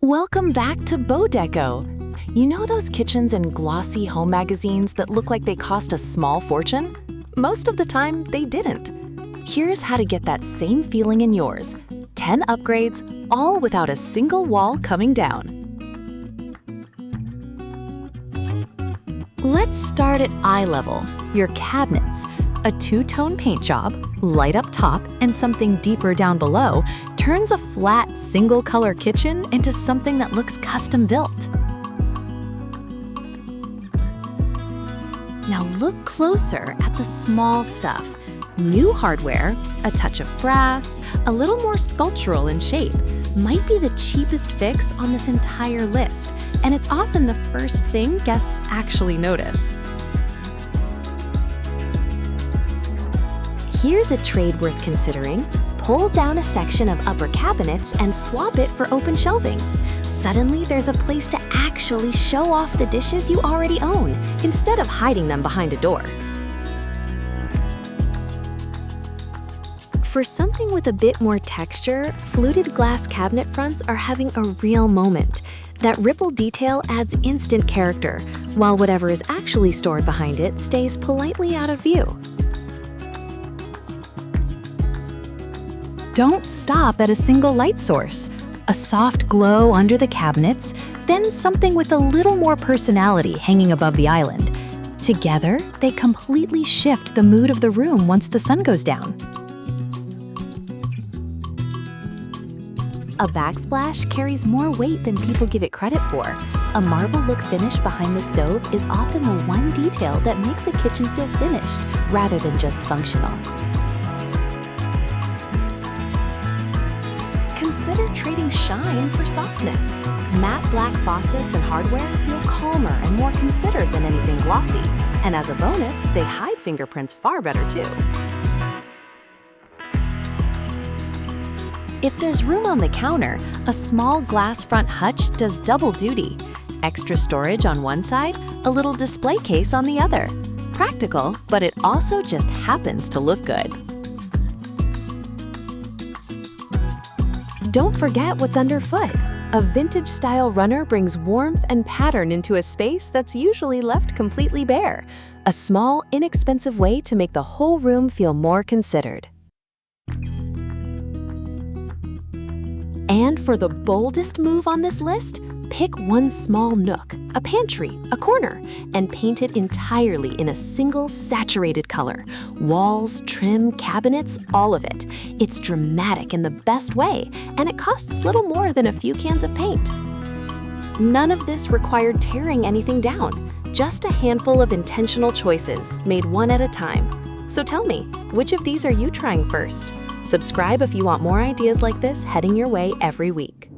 Welcome back to Deco. You know those kitchens and glossy home magazines that look like they cost a small fortune? Most of the time, they didn't. Here's how to get that same feeling in yours. 10 upgrades, all without a single wall coming down. Let's start at eye level, your cabinets. A two-tone paint job, light up top and something deeper down below, turns a flat single-color kitchen into something that looks custom-built. Now look closer at the small stuff. New hardware, a touch of brass, a little more sculptural in shape, might be the cheapest fix on this entire list, and it's often the first thing guests actually notice. Here's a trade worth considering. Pull down a section of upper cabinets and swap it for open shelving. Suddenly, there's a place to actually show off the dishes you already own, instead of hiding them behind a door. For something with a bit more texture, fluted glass cabinet fronts are having a real moment. That ripple detail adds instant character, while whatever is actually stored behind it stays politely out of view. Don't stop at a single light source. A soft glow under the cabinets, then something with a little more personality hanging above the island. Together, they completely shift the mood of the room once the sun goes down. A backsplash carries more weight than people give it credit for. A marble look finish behind the stove is often the one detail that makes a kitchen feel finished rather than just functional. Consider trading shine for softness. Matte black faucets and hardware feel calmer and more considered than anything glossy. And as a bonus, they hide fingerprints far better too. If there's room on the counter, a small glass front hutch does double duty. Extra storage on one side, a little display case on the other. Practical, but it also just happens to look good. Don't forget what's underfoot. A vintage-style runner brings warmth and pattern into a space that's usually left completely bare. A small, inexpensive way to make the whole room feel more considered. And for the boldest move on this list, pick one small nook, a pantry, a corner, and paint it entirely in a single saturated color. Walls, trim, cabinets, all of it. It's dramatic in the best way, and it costs little more than a few cans of paint. None of this required tearing anything down, just a handful of intentional choices, made one at a time. So tell me, which of these are you trying first? Subscribe if you want more ideas like this heading your way every week.